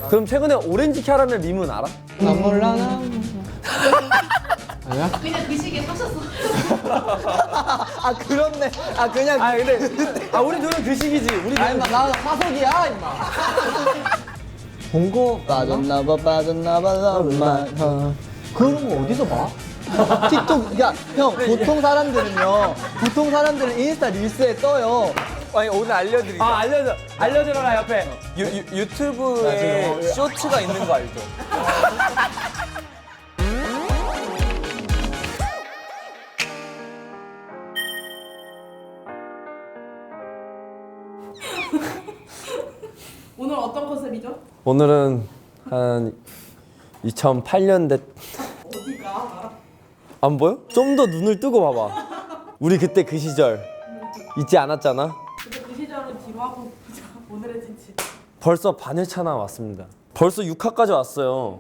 그럼 최근에 오렌지 캐러멜 밈은 알아? 나 몰라 나. 그냥 그 시기에 사셨어. 아 그렇네. 아 그냥. 아 근데 우리 둘은 그 시기지. 우리 아 임마 나 화석이야 임마. 본거 빠졌나봐 너만. 그런 거 어디서 봐? 틱톡. 야 형 보통 사람들은 인스타 릴스에 떠요. 아니 오늘 알려드릴게요. 알려줘라 옆에. 유튜브에 쇼츠가 있는 거 알죠? 오늘 어떤 컨셉이죠? 오늘은 한 2008년대. 어디가? 안 보여? 좀 더 눈을 뜨고 봐봐. 우리 그때 그 시절 잊지 않았잖아. 근데 그 시절은 뒤로 하고 오늘의 진치. 벌써 반회차나 왔습니다. 벌써 6화까지 왔어요.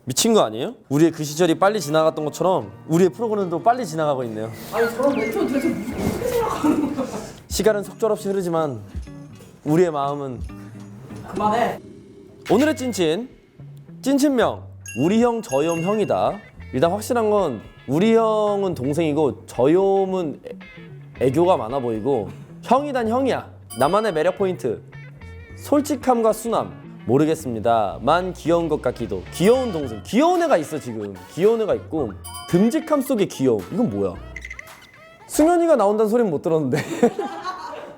미친 거 아니에요? 우리의 그 시절이 빨리 지나갔던 것처럼 우리의 프로그램도 빨리 지나가고 있네요. 아니 저런 멘트는 도대체 어떻게 생각하는 거야? 시간은 속절없이 흐르지만 우리의 마음은 그만해. 오늘의 찐친명 우리 형 저염 형이다. 일단 확실한 건 우리 형은 동생이고 저염은 애교가 많아 보이고 형이단 형이야. 나만의 매력 포인트 솔직함과 순함 모르겠습니다. 만 귀여운 것 같기도. 귀여운 동생 귀여운 애가 있어. 지금 귀여운 애가 있고 듬직함 속의 귀여움. 이건 뭐야? 승현이가 나온다는 소리는 못 들었는데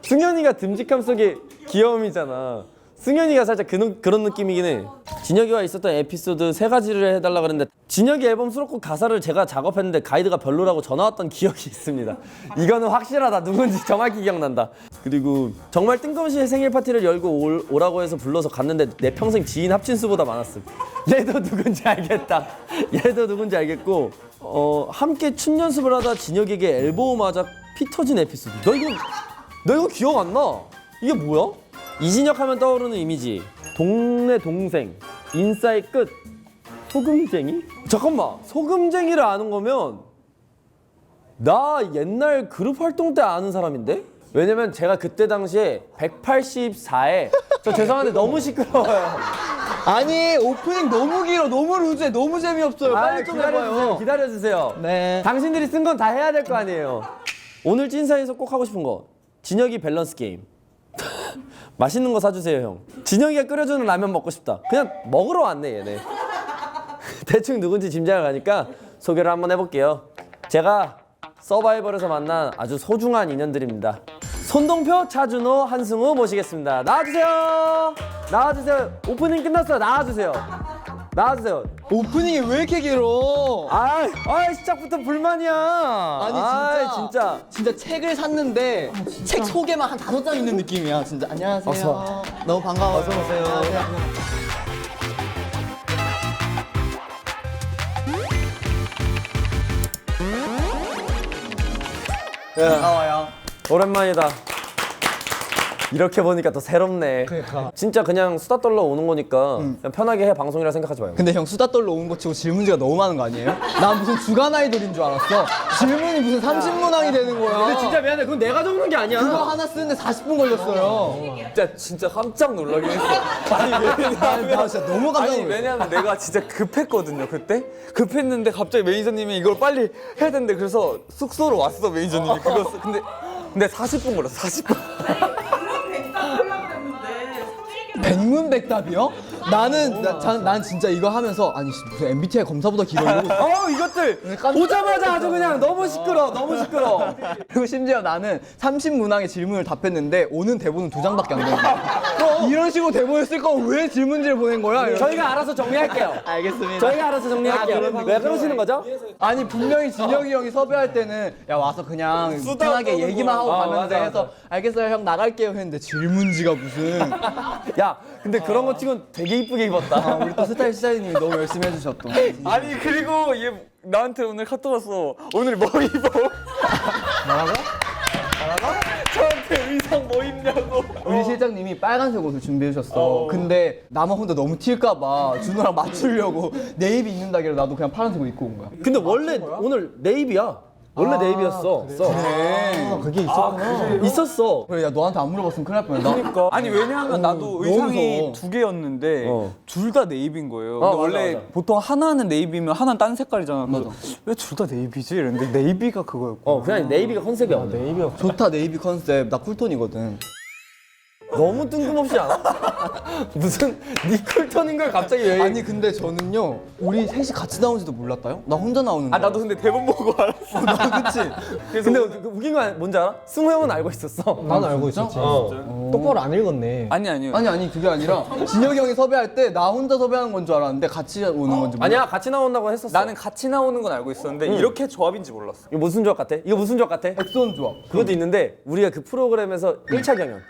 승현이가 듬직함 속의 귀여움이잖아. 승현이가 살짝 그런 느낌이긴 해. 진혁이와 있었던 에피소드 3가지를 해달라 그랬는데 진혁이 앨범 수록곡 가사를 제가 작업했는데 가이드가 별로라고 전화 왔던 기억이 있습니다. 이거는 확실하다. 누군지 정확히 기억난다. 그리고 정말 뜬금없이 생일 파티를 열고 오라고 해서 불러서 갔는데 내 평생 지인 합친 수보다 많았음. 얘도 누군지 알겠다. 얘도 누군지 알겠고 함께 춤 연습을 하다 진혁에게 엘보우 맞아 피 터진 에피소드. 너 이거 기억 안 나? 이게 뭐야? 이진혁 하면 떠오르는 이미지 동네 동생 인싸의 끝 소금쟁이? 잠깐만 소금쟁이를 아는 거면 나 옛날 그룹 활동 때 아는 사람인데? 왜냐면 제가 그때 당시에 184에 저 죄송한데 너무 시끄러워요. 아니 오프닝 너무 길어. 너무 루즈해. 너무 재미없어요. 빨리 좀 해봐요. 기다려주세요. 네. 당신들이 쓴 건 다 해야 될 거 아니에요. 오늘 찐사에서 꼭 하고 싶은 거 진혁이 밸런스 게임. 맛있는 거 사주세요 형. 진혁이가 끓여주는 라면 먹고 싶다. 그냥 먹으러 왔네 얘네. 대충 누군지 짐작을 가니까 소개를 한번 해볼게요. 제가 서바이벌에서 만난 아주 소중한 인연들입니다. 손동표, 차준호, 한승우 모시겠습니다. 나와주세요. 오프닝 끝났어요. 나와주세요. 오프닝이 왜 이렇게 길어? 시작부터 불만이야. 아니 진짜. 진짜 책을 샀는데 책 소개만 한 5장 있는 느낌이야. 진짜 안녕하세요. 어서 와. 너무 반가워요. 어서 오세요. 반가워요. 오랜만이다. 이렇게 보니까 더 새롭네. 그러니까. 진짜 그냥 수다 떨러 오는 거니까 그냥 편하게 해. 방송이라 생각하지 말고. 근데 형 수다 떨러 온 거 치고 질문지가 너무 많은 거 아니에요? 난 무슨 주간 아이돌인 줄 알았어. 질문이 무슨 30문항이 되는 거야. 근데 진짜 미안해. 그건 내가 적는 게 아니야. 그거 하나 쓰는데 40분 걸렸어요. 진짜 깜짝 놀라긴 했어. 아니 나 진짜 너무 깜짝 아니 놀랐어. 왜냐면 내가 진짜 급했거든요 그때. 급했는데 갑자기 매니저님이 이걸 빨리 해야 되는데 그래서 숙소로 왔어 매니저님이 그거 근데 40분 걸렸어 40분. 백문백답이요? 난 진짜 이거 하면서 아니 무슨 MBTI 검사보다 길어 이러고 이것들 오자마자 아주 그냥 너무 시끄러. 그리고 심지어 나는 30문항의 질문을 답했는데 오는 대본은 2장밖에 안 되는 거야. 이런 식으로 대본을 쓸 거면 왜 질문지를 보낸 거야? 이러면서. 저희가 알아서 정리할게요. 알겠습니다. 저희가 알아서 정리할게요. 왜 그러시는 거죠? 아니 분명히 진혁이 형이 섭외할 때는 야 와서 그냥 편하게 얘기만 하고 가면 돼 맞아, 해서 알겠어요 형 나갈게요 했는데 질문지가 무슨 야, 근데 그런 거 치곤 되게 이쁘게 입었다. 우리 또 스타일님이 너무 열심히 해주셨던 아니 그리고 얘 나한테 오늘 카톡 왔어. 오늘 뭐 입어? 뭐라고? 저한테 의상 뭐 입냐고. 우리 실장님이 빨간색 옷을 준비해 주셨어. 근데 나만 혼자 너무 튈까봐 준호랑 맞추려고 네이비 입는다길래 나도 그냥 파란색 옷 입고 온 거야. 근데 원래 오늘 네이비야. 원래 네이비였어. 그래. 그게 있었구나. 있었어. 그래 야 너한테 안 물어봤으면 큰일 날 뻔했다. 그러니까 아니 왜냐하면 나도 너무 의상이 무서워. 두 개였는데 어. 둘 다 네이비인 거예요. 맞아, 근데 원래 맞아. 보통 하나는 네이비면 하나는 딴 색깔이잖아. 그래서 왜 둘 다 네이비지? 이랬는데 네이비가 그거였고. 그냥 네이비가 컨셉이야. 오늘. 네이비가 좋다 네이비 컨셉. 나 쿨톤이거든. 너무 뜬금없지 않아? 무슨 니콜턴인 걸 갑자기 왜? 아니 근데 저는요 우리 셋이 같이 나온지도 몰랐다요? 나 혼자 나오는 거야. 아 나도 근데 대본 보고 알았어. 그치? 근데 웃긴 건 뭔지 알아? 승우 형은 알고 있었어. 난 알고 있었지. 똑바로 안 읽었네. 아니요. 아니 그게 아니라 진혁이 형이 섭외할 때 나 혼자 섭외하는 건 줄 알았는데 같이 오는 건지 아니야 같이 나온다고 했었어. 나는 같이 나오는 건 알고 있었는데 이렇게 조합인지 몰랐어. 이거 무슨 조합 같아? 이거 무슨 조합 같아? 백선 조합. 그것도 있는데 우리가 그 프로그램에서 1차 경연.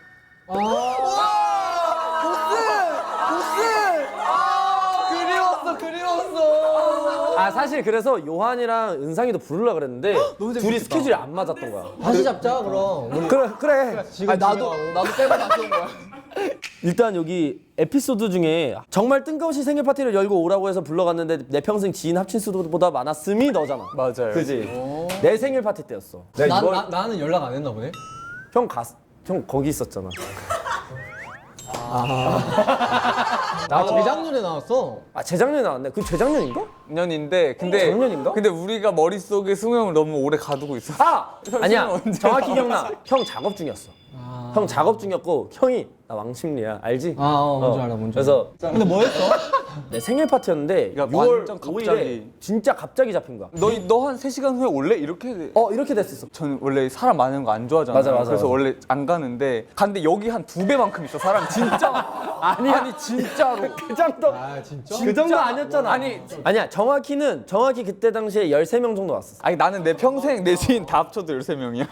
그리웠어. 아 사실 그래서 요한이랑 은상이도 부르려고 그랬는데 너무 둘이 재밌겠다. 스케줄이 안 맞았던 거야. 다시 잡자 그럼. 우리 그래. 지금 아니, 나도 빼고 다시 온 거야. 일단 여기 에피소드 중에 정말 뜬금없이 생일 파티를 열고 오라고 해서 불러갔는데 내 평생 지인 합친 수보다 많았음이 너잖아. 맞아요. 그지? 내 생일 파티 때였어. 내가 이걸 나는 연락 안 했나 보네. 형 거기 있었잖아. 나 재작년에 나왔어. 아 재작년에 나왔네. 그 재작년인가? 작년인데 근데 작년인가? 근데 우리가 머릿속에 승우 형을 너무 오래 가두고 있어. 아니야. 언제 정확히 기억나. 형 작업 중이었어. 형 작업 중이었고 형이 나 왕십리야 알지? 뭔지 알아, 뭔지 그래서 근데 뭐 했어? 내 생일 파티였는데 그러니까 6월 완전 5일에 갑자기. 진짜 갑자기 잡힌 거야. 너 한 3시간 후에 올래? 이렇게 이렇게 됐었어. 저는 원래 사람 많은 거 안 좋아하잖아요. 맞아. 그래서 원래 안 가는데 갔는데 여기 한 2배만큼 있어 사람 진짜. 아니 진짜로. 그 정도. 진짜? 그 정도 아니었잖아. 아니야. 정확히 그때 당시에 13명 정도 왔었어. 아니 나는 내 평생 내 지인 다 합쳐도 13명이야.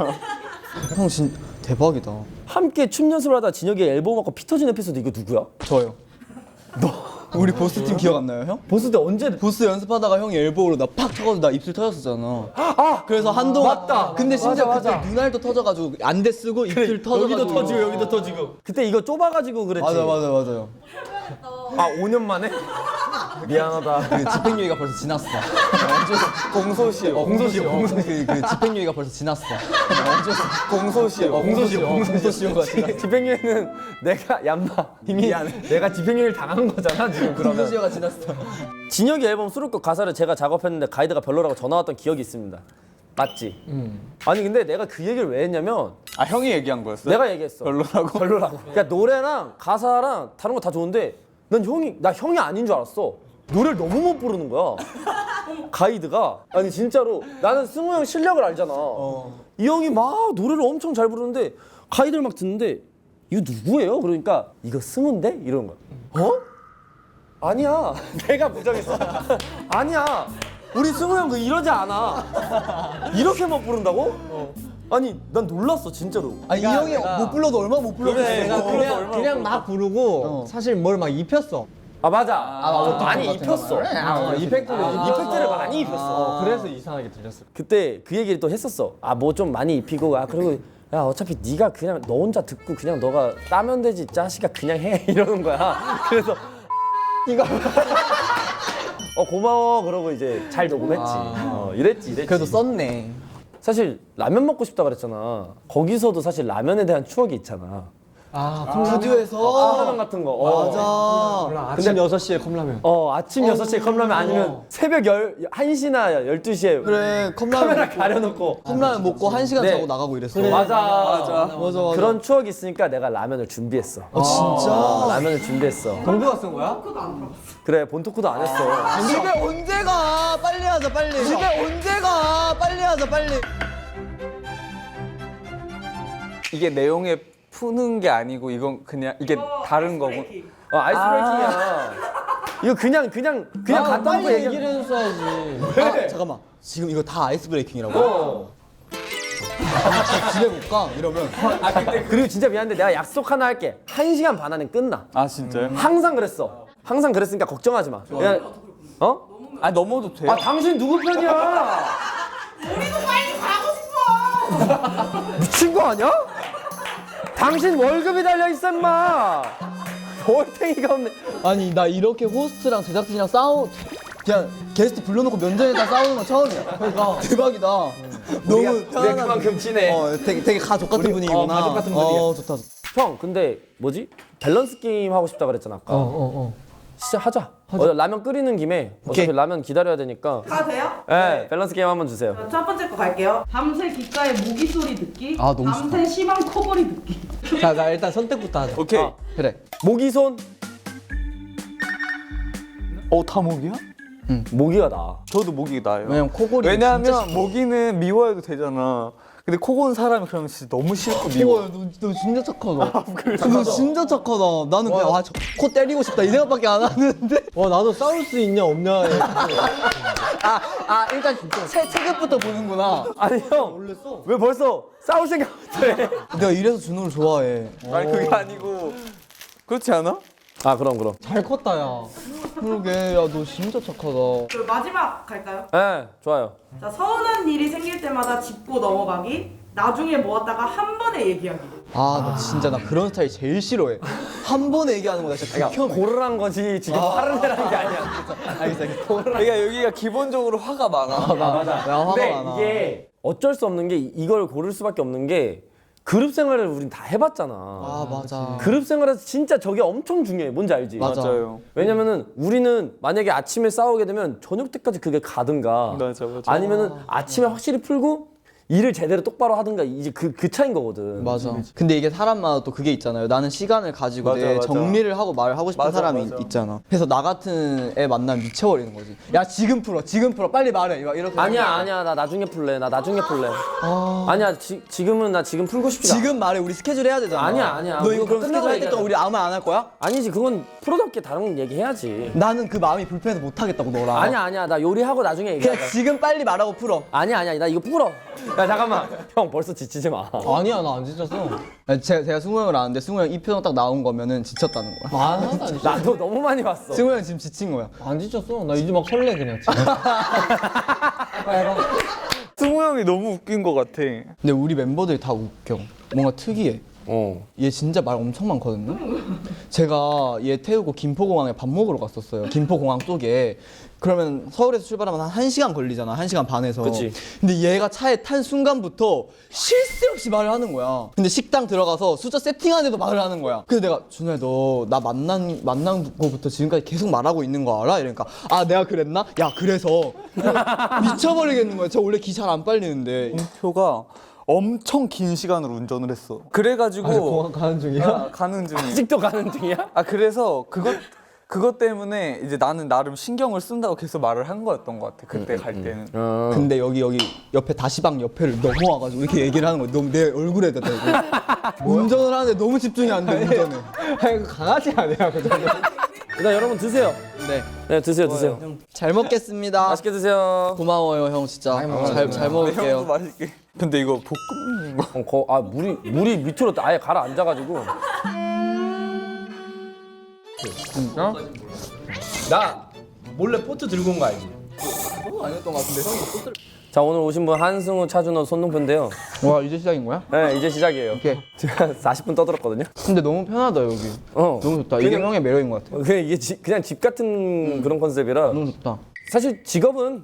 형 진짜 대박이다. 함께 춤 연습을 하다 진혁이 앨범 갖고 피 터진 에피소드 이거 누구야? 저요. 우리 보스 팀 기억 안 나요, 형? 보스 때 언제? 보스 연습하다가 형이 엘보로 나 팍 쳐가지고 나 입술 터졌었잖아. 그래서 한동안 맞다. 근데 심지어 맞아. 그때 눈알도 터져가지고 안대 쓰고 입술 터져가지고 여기도 터지고. 그때 이거 좁아가지고 그랬지. 맞아요. 아 5년 만에? 미안하다. 그 집행유예가 벌써 지났어. 공소시효. 그 집행유예가 벌써 지났어. 공소시효. 공소시효가 지났어. 집행유예는 내가 얌마 이미 내가 집행유예를 당한 거잖아 지금 그러면. 공소시효가 지났어. 진혁이 앨범 수록곡 가사를 제가 작업했는데 가이드가 별로라고 전화 왔던 기억이 있습니다. 맞지? 아니 근데 내가 그 얘기를 왜 했냐면 아 형이 얘기한 거였어? 내가 얘기했어. 별로라고? 그러니까 노래랑 가사랑 다른 거 다 좋은데 난 형이 아닌 줄 알았어. 노래를 너무 못 부르는 거야. 가이드가 아니 진짜로 나는 승우 형 실력을 알잖아. 이 형이 막 노래를 엄청 잘 부르는데 가이드를 막 듣는데 이거 누구예요? 그러니까 이거 승우인데? 이러는 거야. 아니야. 내가 부정했어. 아니야. 우리 승우 형 이러지 않아. 이렇게 못 부른다고? 아니 난 놀랐어 진짜로. 아니 이 형이 못 불러도 얼마나 못 불렀겠어. 그냥 막 부르고 사실 뭘 막 입혔어. 아 맞아. 많이 같은 입혔어. 이펙트를 많이 입혔어. 그래서 이상하게 들렸어. 그때 그 얘기를 또 했었어. 아 뭐 좀 많이 입히고 그리고 야 어차피 네가 그냥 너 혼자 듣고 그냥 너가 따면 되지 짜식아 그냥 해 이러는 거야. 그래서 이거 고마워 그러고 이제 잘 녹음했지. 이랬지. 그래도 썼네. 사실 라면 먹고 싶다 그랬잖아. 거기서도 사실 라면에 대한 추억이 있잖아. 스튜디오에서 컵라면 같은 거. 맞아. 아침 6시에 컵라면. 아침 6시에 컵라면 아니면 새벽 1시나 12시에 그래 카메라 컵라면 가려놓고 컵라면 먹고 1시간 네. 자고 나가고 이랬어. 맞아. 그런 그런 추억이 있으니까 내가 라면을 준비했어. 진짜. 라면을 준비했어. 동규가 쓴 거야? 그거 안 들어봤어. 그래 본토크도 안 했어. 집에 언제 가? 빨리 하자 빨리. 집에 언제 가? 빨리 하자 빨리. 이게 내용에 푸는 게 아니고 이건 그냥 이게 다른 거고. 브레이킹. 아이스 브레이킹이야. 이거 그냥 갖다 놓고 빨리 얘기. 얘기를 해줬어야지. 잠깐만. 지금 이거 다 아이스 브레이킹이라고? 집에 못 가? 이러면 그리고 진짜 미안한데 내가 약속 하나 할게. 1시간 반 안에 끝나. 아 진짜요? 항상 그랬어. 항상 그랬으니까 걱정하지 마. 그냥, 아 넘어도 돼요? 당신 누구 편이야? 우리도 빨리 가고 싶어. 미친 거 아니야? 당신 월급이 달려 있어 임마. 월탱이가 없네. 아니 나 이렇게 호스트랑 제작진이랑 그냥 게스트 불러놓고 면전에다 싸우는 건 처음이야. 그러니까 대박이다. 너무 편안한 그만큼 친해. 되게 가족 같은 분위기구나. 가족 같은 분위기. 좋다. 형 근데 뭐지? 밸런스 게임 하고 싶다 그랬잖아 아까. 진짜 하자. 라면 끓이는 김에 어차피 라면 기다려야 되니까. 가도 돼요? 네, 밸런스 게임 한번 주세요. 첫 번째 거 갈게요. 밤새 귓가에 모기 소리 듣기. 아, 너무 밤새 심한 코골이 듣기. 자, 나 일단 선택부터 하자. 오케이. 그래. 모기손. 타목이야? 모기가 나. 저도 모기 나요. 왜냐면 코골이. 왜냐하면 모기는 미워해도 되잖아. 근데 코 고는 사람이 그러면 진짜 너무 싫고 미워. 너 진짜 착하다. 너 진짜 착하다. 나는 그냥 코 때리고 싶다 이 생각밖에 안 하는데. 와, 나도 싸울 수 있냐 없냐. 일단 체급부터 보는구나. 아니 형, 왜 벌써 싸울 생각부터 해? 내가 이래서 준호를 좋아해. 아니 그게 아니고 그렇지 않아? 아 그럼. 잘 컸다, 야. 그러게, 야 너 진짜 착하다. 그리고 마지막 갈까요? 네, 좋아요. 자, 서운한 일이 생길 때마다 짚고 넘어가기. 나중에 모았다가 한 번에 얘기하기. 나 진짜 나 그런 스타일 제일 싫어해. 한 번에 얘기하는 거야 진짜. 그러니까 고르란 거지 지금 화를 내라는 게 아니야. 알겠어. 그러니까 여기가 기본적으로 화가 많아. 맞아. 내가 화가 근데 많아. 이게 어쩔 수 없는 게 이걸 고를 수밖에 없는 게 그룹 생활을 우린 다 해봤잖아. 맞아. 그룹 생활에서 진짜 저게 엄청 중요해. 뭔지 알지? 맞아. 맞아요. 왜냐면은 우리는 만약에 아침에 싸우게 되면 저녁 때까지 그게 가든가 맞아. 아니면은 아침에 확실히 풀고 일을 제대로 똑바로 하든가 이제 그 차인 거거든. 맞아. 근데 이게 사람마다 또 그게 있잖아요. 나는 시간을 가지고 맞아, 내 맞아. 정리를 하고 말을 하고 싶은 맞아, 사람이 맞아. 있잖아. 그래서 나 같은 애 만나면 미쳐버리는 거지. 야 지금 풀어 빨리 말해. 이렇게. 아니야 나 나중에 풀래. 아니야 지금은 나 지금 풀고 싶지 않아. 지금 말해. 우리 스케줄 해야 되잖아. 아니야. 너 이거 우리 그럼 끝나고 스케줄 할 때 얘기하자. 동안 우리 아무 말 안 할 거야? 아니지 그건 프로답게 다른 얘기 해야지. 나는 그 마음이 불편해서 못 하겠다고 너랑. 아니야 나 요리하고 나중에 그냥 얘기하자. 지금 빨리 말하고 풀어. 아니야 나 이거 풀어. 야 잠깐만 형 벌써 지치지 마. 아니야, 나 안 지쳤어. 제가 승우 형을 아는데 승우 형 이 표정 딱 나온 거면은 지쳤다는 거야. 하나도 안 지쳤어. 나도 너무 많이 봤어. 승우 형 지금 지친 거야. 안 지쳤어. 나 이제 막 설레, 그냥. 지금. 승우 형이 너무 웃긴 것 같아. 근데 우리 멤버들이 다 웃겨. 뭔가 특이해. 얘 진짜 말 엄청 많거든요. 제가 얘 태우고 김포공항에 밥 먹으러 갔었어요. 김포공항 쪽에. 그러면 서울에서 출발하면 한 1시간 걸리잖아. 1시간 반에서. 그치. 근데 얘가 차에 탄 순간부터 쉴 새 없이 말을 하는 거야. 근데 식당 들어가서 숫자 세팅하는데도 말을 하는 거야. 그래서 내가 준호야 너 나 만난 거부터 지금까지 계속 말하고 있는 거 알아? 이러니까 내가 그랬나? 야 그래서 미쳐버리겠는 거야. 저 원래 기 잘 안 빨리는데. 표가 엄청 긴 시간을 운전을 했어. 그래가지고 공항 가는 중이야? 가는 중이야. 아직도 가는 중이야? 그래서 그것 때문에 이제 나는 나름 신경을 쓴다고 계속 말을 한 거였던 것 같아. 그때 갈 때는. 근데 여기 옆에 다시방 옆에를 넘어와가지고 이렇게 얘기를 하는 거야. 너무 내 얼굴에다 대고. 운전을 하는데 너무 집중이 안 돼, 운전에. 이거 강아지 아니야, 그 정도. 일단 여러분 드세요. 네. 드세요. 잘 먹겠습니다. 맛있게 드세요. 고마워요, 형 진짜. 잘 형도 먹을게요. 맛있게. 근데 이거 볶음 거. 물이 밑으로 아예 가라앉아가지고. 나 몰래 포트 들고 온 거 알지? 아니었던 것 같은데 형이. 자 오늘 오신 분 한승우, 차준호, 손동표인데요. 와 이제 시작인 거야? 네 이제 시작이에요. 오케이. 제가 40분 떠들었거든요. 근데 너무 편하다 여기. 너무 좋다. 이게 그냥- 형의 매력인 것 같아. 그냥 이게 그냥 집 같은 그런 컨셉이라. 너무 좋다. 사실 직업은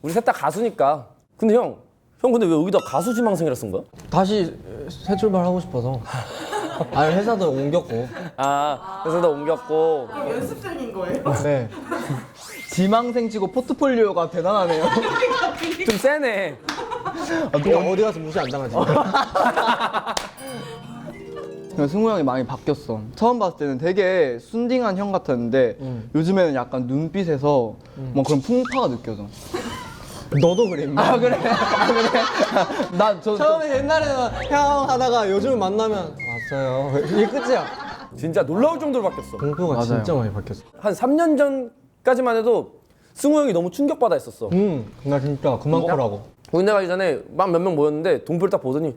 우리 셋 다 가수니까. 근데 형 근데 왜 여기다 가수 지망생이라 쓴 거야? 다시 새 출발하고 싶어서. 아니, 회사도 옮겼고. 그래서 나 옮겼고. 그럼 연습생인 거예요? 네. 지망생 치고 포트폴리오가 대단하네요. 좀 세네. 어디 가서 무시 안 당하지. 승우 형이 많이 바뀌었어. 처음 봤을 때는 되게 순딩한 형 같았는데 요즘에는 약간 눈빛에서 뭐 그런 풍파가 느껴져. 너도 그래, 임마. 그래? 처음에 옛날에는 형 하다가 요즘 만나면 왔어요. 이게 끝이야. 진짜 놀라울 정도로 바뀌었어. 공표가 맞아요. 진짜 많이 바뀌었어. 한 3년 전까지만 해도 승우 형이 너무 충격받아 했었어. 나 진짜 그만 커라고. 군대 가기 전에 막 몇 명 모였는데 동표를 딱 보더니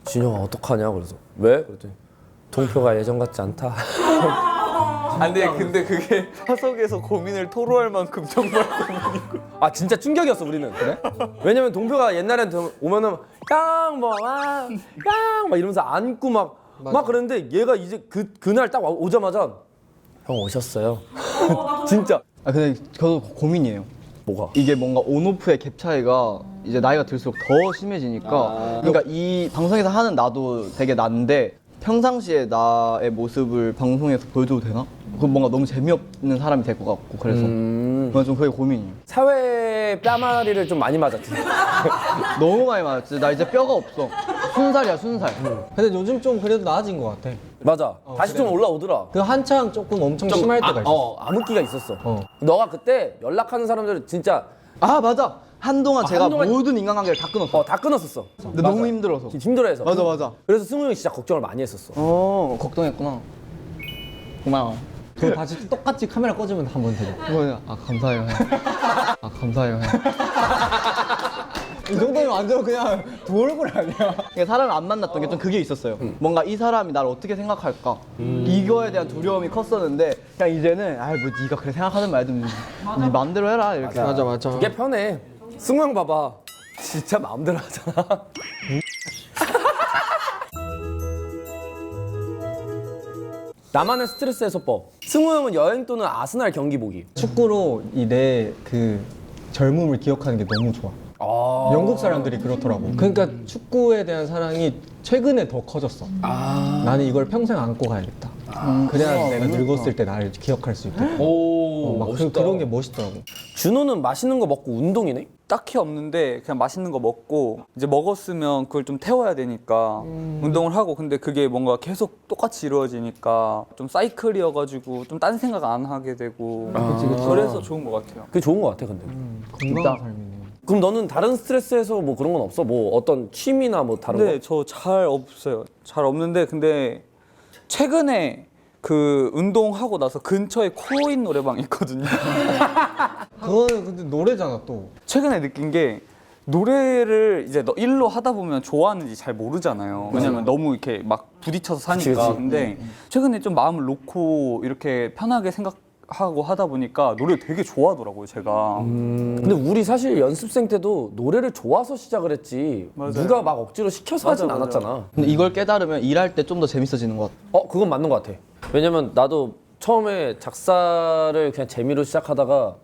진영아 어떡하냐 그래서 왜? 그랬더니 동표가 예전 같지 않다. 근데 그게 화석에서 고민을 토로할 만큼 정말 고민이고. 아 진짜 충격이었어 우리는. 그래? 왜냐면 동표가 옛날엔 오면은 깡뭐막 이러면서 안고 막 그랬는데 얘가 이제 그날 딱 오자마자 형 오셨어요. 진짜. 근데 저도 고민이에요. 뭐가? 이게 뭔가 온오프의 갭 차이가 이제 나이가 들수록 더 심해지니까 그러니까 이 방송에서 하는 나도 되게 난데 평상시에 나의 모습을 방송에서 보여줘도 되나? 그건 뭔가 너무 재미없는 사람이 될 것 같고 그래서 그건 좀 그게 고민이에요. 사회 뺨아리를 좀 많이 맞았지. 너무 많이 맞았지. 나 이제 뼈가 없어. 순살이야 순살. 근데 요즘 좀 그래도 나아진 것 같아. 맞아. 다시 좀 올라오더라. 그 한창 조금 엄청 심할 때가 있었어. 암흑기가 있었어. 어. 너가 그때 연락하는 사람들 진짜 아 맞아. 한동안 제가 한동안- 모든 인간관계를 다 끊었어. 다 끊었었어. 근데 너무 힘들어서. 힘들어해서. 맞아 맞아. 그래서 승우 형이 진짜 걱정을 많이 했었어. 걱정했구나. 고마워. 그 다시 똑같이 카메라 꺼지면 한번 되죠. 아 감사해요. 아 감사해요. 이 정도면 완전 그냥 두 얼굴 아니야? 그러니까 사람을 안 만났던 게 좀 그게 있었어요. 뭔가 이 사람이 나를 어떻게 생각할까 이거에 대한 두려움이 컸었는데 그냥 이제는 아이 뭐 네가 그래 생각하든 말든 네 마음대로 해라 이렇게. 맞아. 그게 편해. 승우 형 봐봐. 진짜 마음대로 하잖아. 나만의 스트레스 해소법. 승우 형은 여행 또는 아스날 경기 보기. 축구로 이 내 그 젊음을 기억하는 게 너무 좋아. 영국 사람들이 그렇더라고. 그러니까 축구에 대한 사랑이 최근에 더 커졌어. 나는 이걸 평생 안고 가야겠다. 그래야 내가 늙었을 때 나를 기억할 수 있겠다. 오, 막 그런 게 멋있더라고. 준호는 맛있는 거 먹고 운동이네? 딱히 없는데 그냥 맛있는 거 먹고 이제 먹었으면 그걸 좀 태워야 되니까 운동을 하고 근데 그게 뭔가 계속 똑같이 이루어지니까 좀 사이클이어가지고 좀 딴 생각 안 하게 되고 그래서 좋은 것 같아요. 그게 좋은 거 같아 근데. 건강한 삶이네. 그럼 너는 다른 스트레스에서 뭐 그런 건 없어? 뭐 어떤 취미나 뭐 다른 근데 거? 저 잘 없어요. 잘 없는데 근데 최근에 그 운동하고 나서 근처에 코인 노래방이 있거든요. 그거는 근데 노래잖아 또. 최근에 느낀 게 노래를 이제 일로 하다 보면 좋아하는지 잘 모르잖아요. 왜냐면 너무 이렇게 막 부딪혀서 사니까. 그치. 근데 최근에 좀 마음을 놓고 이렇게 편하게 생각하고 하다 보니까 노래 되게 좋아하더라고요, 제가. 근데 우리 사실 연습생 때도 노래를 좋아서 시작을 했지 맞아요. 누가 막 억지로 시켜서 맞아, 하진 맞아. 않았잖아. 근데 이걸 깨달으면 일할 때 좀 더 재밌어지는 것 같아. 그건 맞는 것 같아. 왜냐면 나도 처음에 작사를 그냥 재미로 시작하다가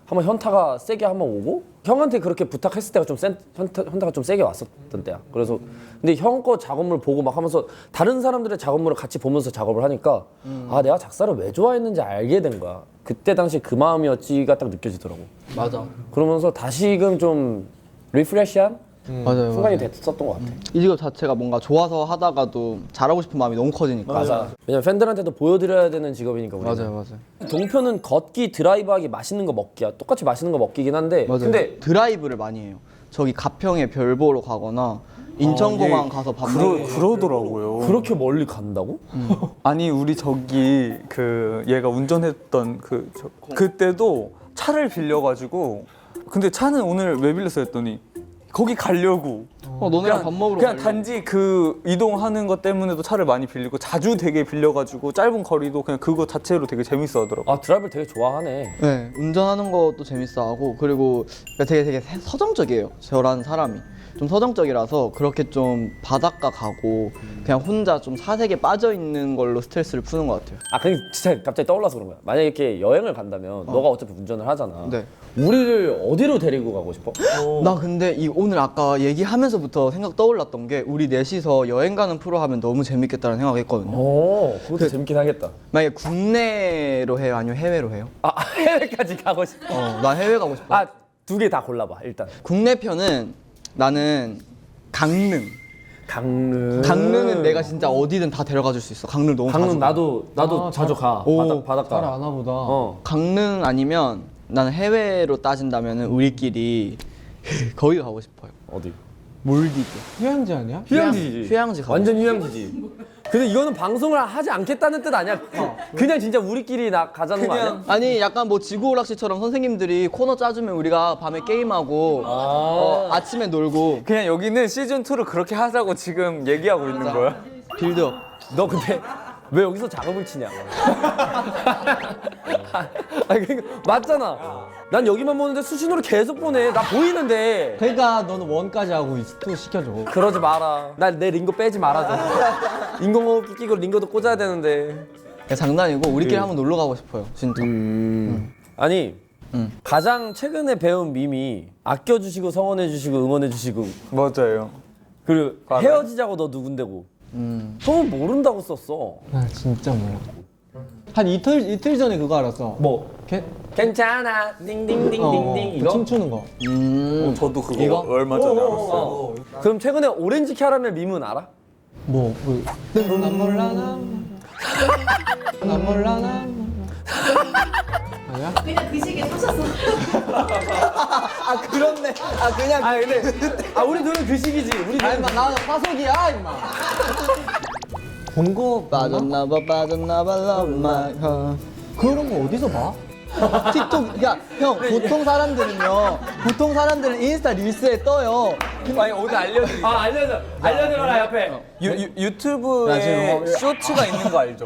한번 현타가 세게 한번 오고 형한테 그렇게 부탁했을 때가 좀 현타가 좀 세게 왔었던 때야. 그래서 근데 형 거 작업물 보고 막 하면서 다른 사람들의 작업물을 같이 보면서 작업을 하니까 아 내가 작사를 왜 좋아했는지 알게 된 거야. 그때 당시 그 마음이었지가 딱 느껴지더라고. 맞아. 그러면서 다시금 좀 리프레시한 맞아요. 순간이 됐었던 것 같아. 이 직업 자체가 뭔가 좋아서 하다가도 잘하고 싶은 마음이 너무 커지니까. 왜냐면 팬들한테도 보여드려야 되는 직업이니까 우리는. 맞아요. 동표는 걷기, 드라이브하기, 맛있는 거 먹기야. 똑같이 맛있는 거 먹기긴 한데 맞아요. 근데 드라이브를 많이 해요. 저기 가평에 별 보러 가거나 인천공항 가서 밥 먹고. 그러더라고요. 그렇게 멀리 간다고? 아니 우리 저기 그 얘가 운전했던 그때도 차를 빌려가지고 근데 차는 오늘 왜 빌렸어 했더니 거기 가려고 너네랑 밥 먹으러 그냥 가려고. 단지 그 이동하는 것 때문에도 차를 많이 빌리고 자주 되게 빌려가지고 짧은 거리도 그냥 그거 자체로 되게 재밌어 하더라고. 아 드라이브를 되게 좋아하네. 네, 운전하는 것도 재밌어하고 그리고 되게 서정적이에요. 저라는 사람이 좀 서정적이라서 그렇게 좀 바닷가 가고 그냥 혼자 좀 사색에 빠져 있는 걸로 스트레스를 푸는 것 같아요. 아 근데 진짜 갑자기 떠올라서 그런 거야. 만약에 이렇게 여행을 간다면 너가 어차피 운전을 하잖아. 네. 우리를 어디로 데리고 가고 싶어? 나 근데 오늘 아까 얘기하면서부터 생각 떠올랐던 게 우리 넷이서 여행 가는 프로 하면 너무 재밌겠다는 생각했거든요. 그것도 재밌긴 하겠다. 만약에 국내로 해요, 아니면 해외로 해요? 아 해외까지 가고 싶어. 나 해외 가고 싶어. 아 두 개 다 골라봐 일단. 국내 편은 나는 강릉. 강릉은 내가 진짜 어디든 다 데려가 줄 수 있어. 강릉 너무 강릉 자주 가. 나도 자주 가. 바닷가. 잘 아나 보다. 강릉 아니면 나는 해외로 따진다면은 우리끼리 거기 가고 싶어요. 어디? 몰디브. 휴양지 아니야? 휴양지지. 휴양지 가고 완전 휴양지지. 근데 이거는 방송을 하지 않겠다는 뜻 아니야? 그냥 진짜 우리끼리 가자는 거 아니야? 아니 약간 뭐 지구 오락실처럼 선생님들이 코너 짜주면 우리가 밤에 게임하고 아침에 놀고 그냥 여기는 시즌 2를 그렇게 하자고 지금 얘기하고 있는 거야. 빌드업. 너 근데 왜 여기서 작업을 치냐? 아니 그러니까 맞잖아. 난 여기만 보는데 수신호를 계속 보내. 나 보이는데. 그러니까 너는 원까지 하고 또 시켜줘. 그러지 마라. 나 내 링거 빼지 말아줘. 인공호흡기 끼고 링거도 꽂아야 되는데. 장난이고 우리끼리 한번 놀러 가고 싶어요 진짜. 아니 가장 최근에 배운 밈이 아껴주시고 성원해주시고 응원해주시고 맞아요. 그리고 알아요? 헤어지자고 너 누군데고. 형은 모른다고 썼어. 나 진짜 몰라. 한 이틀 전에 그거 알았어. 뭐? 괜찮아. 띵띵띵띵띵 이거? 춤추는 거. 저도 그거 이거? 얼마 전에 알았어요. 그럼 최근에 오렌지 캐러멜 밈은 알아? 뭐? 난 몰라 난 몰라 난 아니야? 그냥 그 시기에 사셨어. 아 그렇네. 아 그냥. 아 근데 우리 둘은 그 시기지. 우리 아 둘은 임마 나는 화석이야 임마. 본거 빠졌나봐 love my heart. 그런 거 어디서 봐? 틱톡 야형 보통 사람들은 인스타 릴스에 떠요. 아니 어디 알려드릴게요. 알려드려라 옆에. 유튜브에 쇼츠가 있는 거 알죠?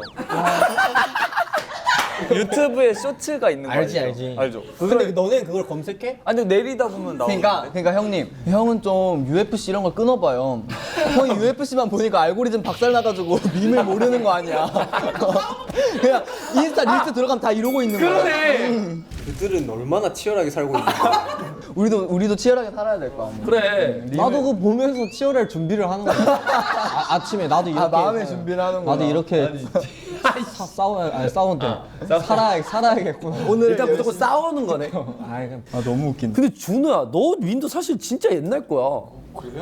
유튜브에 쇼츠가 있는 거 알지, 알죠? 알지. 알죠. 근데 너네 그걸 검색해? 아니 내리다 보면 나오는데. 그러니까 형님 형은 좀 UFC 이런 걸 끊어봐요. 형이 UFC만 보니까 알고리즘 박살 나가지고 밈을 모르는 거 아니야. 그냥 인스타 릴스 들어가면 다 이러고 있는 거야. 그러네. 그들은 얼마나 치열하게 살고 있는지. 우리도 치열하게 살아야 될 거 아니야. 그래. 나도 그거 보면서 치열할 준비를 하는 거야. 아침에 나도 이렇게 마음의 준비를 하는 거야. 나도 이렇게 싸운대. 살아야겠구나. 오늘 일단 무조건 싸우는 거네. 아 너무 웃긴다. 근데 준호야, 너 윈도 사실 진짜 옛날 거야.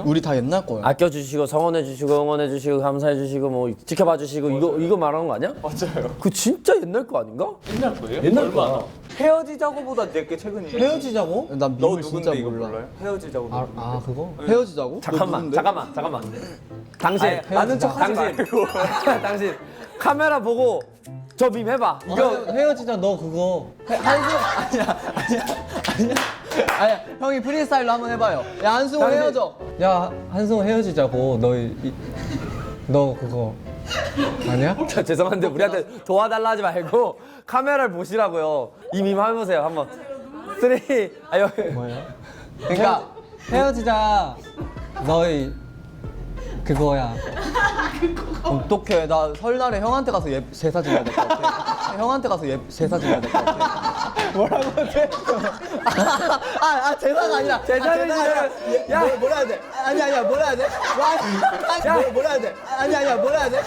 우리 다 옛날 거야. 아껴주시고 성원해주시고 응원해주시고 감사해주시고 뭐 지켜봐주시고 이거 말하는 거 아니야? 맞아요. 그 진짜 옛날 거 아닌가? 옛날 거예요? 옛날 거야. 헤어지자고보다 내게 최근이에요. 헤어지자고? 난 너 밈을 진짜 누군데 이거 몰라. 몰라요? 헤어지자고. 아 그거? 헤어지자고? 너 잠깐만. 누군데? 당신. 아니, 아는 척하지 말고. 당신 카메라 보고 저 밈 해봐. 이거 헤어지자 너 그거. 한승 아니야 형이 프리스타일로 한번 해봐요. 야 한승호 헤어져. 야 한승우 헤어지자고 너 그거 아니야? 저 죄송한데 우리한테 도와달라 하지 말고 카메라를 보시라고요. 이 밈 해보세요 한번. 3. 아 여기. 뭐야? 그러니까 헤어지자 너희 그거야. 어떡해 나 설날에 형한테 가서 제사 지내야 될 것 같아. 형한테 가서 제사 지내야 될 것 같아. 뭐라고 해? 제사가 아니라 제사를 아니라 야. 뭐라 해야 돼? 아니야 뭐라 해야 돼? 뭐라 해야 돼? 아니야 뭐라 해야 돼?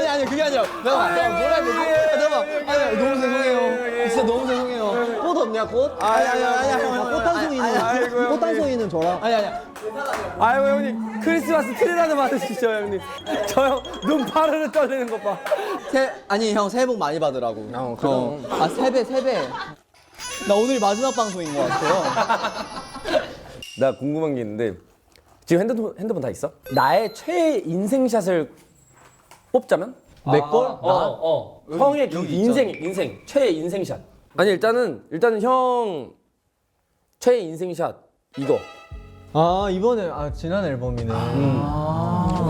아니 그게 아니라 내가 뭐라 해야 되지? 잠깐만 아니 너무 죄송해요. 진짜 너무 죄송해요. 꽃 없냐 꽃? 아니야 꽃 한 송이는 꽃 한 송이는 줘라. 아니야 아이고 형님 크리스마스 트리라도 받으시죠 형님. 저 형 눈 파르르 떨리는 것 봐. 아니 형 새해 복 많이 받으라고. 아 3배. 나 오늘 마지막 방송인 것 같아요. 나 궁금한 게 있는데 지금 핸드폰 다 있어? 나의 최애 인생샷을 뽑자면? 내 걸? 형의 그 인생 최애 인생샷. 아니 일단은 형 최애 인생샷 이거. 아 이번에 지난 앨범이네.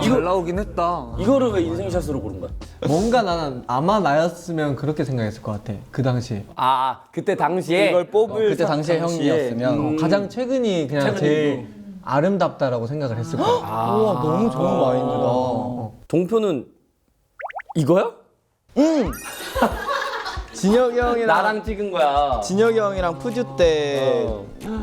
잘 나오긴 했다. 이거를 왜 인생샷으로 고른 거야? 뭔가 나는 아마 나였으면 그렇게 생각했을 것 같아. 그 당시에. 그때 당시에 이걸 뽑을 그때 당시에 형이었으면 가장 최근이 그냥 제일 아름답다라고 생각을 했을 거야. 우와 너무 좋은 마인드다. 동표는 이거야? 진혁이 형이랑 나랑 찍은 거야. 진혁이 형이랑 푸듀 때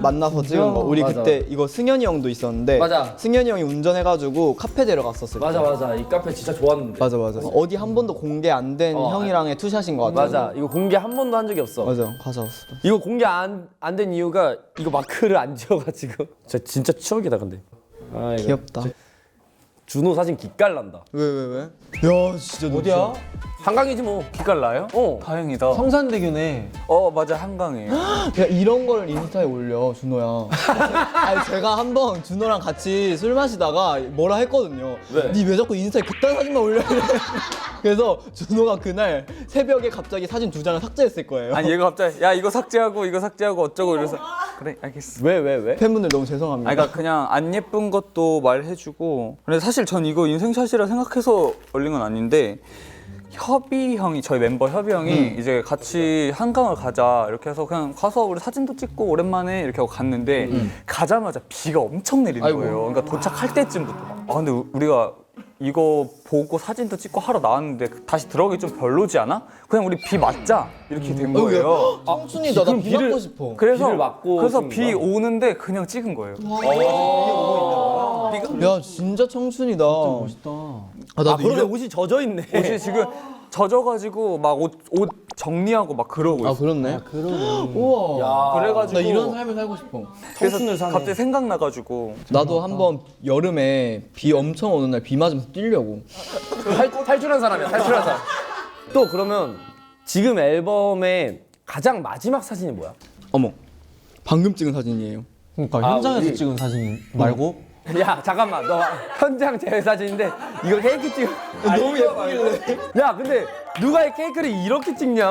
만나서 찍은 거. 우리 맞아. 그때 이거 승현이 형도 있었는데 맞아. 승현이 형이 운전해가지고 카페 데려갔었을 때. 맞아. 이 카페 진짜 좋았는데. 맞아. 어디 한 번도 공개 안 된 형이랑의 투샷인 것 같아. 맞아. 이거 공개 한 번도 한 적이 없어. 맞아. 가져왔어. 이거 공개 안 된 이유가 이거 마크를 안 지워가지고. 진짜 추억이다 근데. 이거. 귀엽다. 준호 사진 기깔난다. 왜? 야 진짜 너 어디야? 한강이지 뭐. 기깔 나요? 어. 다행이다. 성산대교네. 맞아 한강이에요. 야 이런 걸 인스타에 올려 준호야. 아니 제가 한번 준호랑 같이 술 마시다가 뭐라 했거든요. 왜? 니 왜 자꾸 인스타에 그딴 사진만 올려? 그래서 준호가 그날 새벽에 갑자기 사진 2장을 삭제했을 거예요. 아니 얘가 갑자기 야 이거 삭제하고 어쩌고 이래서 그래 알겠어. 왜? 팬분들 너무 죄송합니다. 아니 그러니까 그냥 안 예쁜 것도 말해주고. 근데 사실 전 이거 인생샷이라 생각해서 올린 건 아닌데 협이 형이 저희 멤버 협이 형이 이제 같이 한강을 가자 이렇게 해서 그냥 가서 우리 사진도 찍고 오랜만에 이렇게 하고 갔는데 가자마자 비가 엄청 내리는 거예요. 그러니까 도착할 때쯤부터 근데 우리가 이거 보고 사진도 찍고 하러 나왔는데 다시 들어가기 좀 별로지 않아? 그냥 우리 비 맞자 이렇게 된 거예요. 청순이다. 나 비 맞고 싶어. 그래서 비를 맞고 그래서 찍은 비 거야? 오는데 그냥 찍은 거예요. 야 진짜 청순이다. 멋있다. 아, 나도 그러게 옷이 젖어 있네. 옷이 지금 젖어가지고 막 옷 정리하고 막 그러고 아 있어. 그렇네. 우와. 그래가지고 나 이런 삶을 살고 싶어. 그래서 청순을 사네. 갑자기 생각나가지고 나도 한번 여름에 비 엄청 오는 날 비 맞으면서 뛰려고. 탈출한 사람이야. 탈출한 사람. 또 그러면 지금 앨범의 가장 마지막 사진이 뭐야? 어머. 방금 찍은 사진이에요. 그러니까 아, 현장에서 우리- 찍은 사진 말고 야 잠깐만 너 현장 제외 사진인데 이거 케이크 찍어. 너무 예쁘길래. 야 근데 누가 이 케이크를 이렇게 찍냐?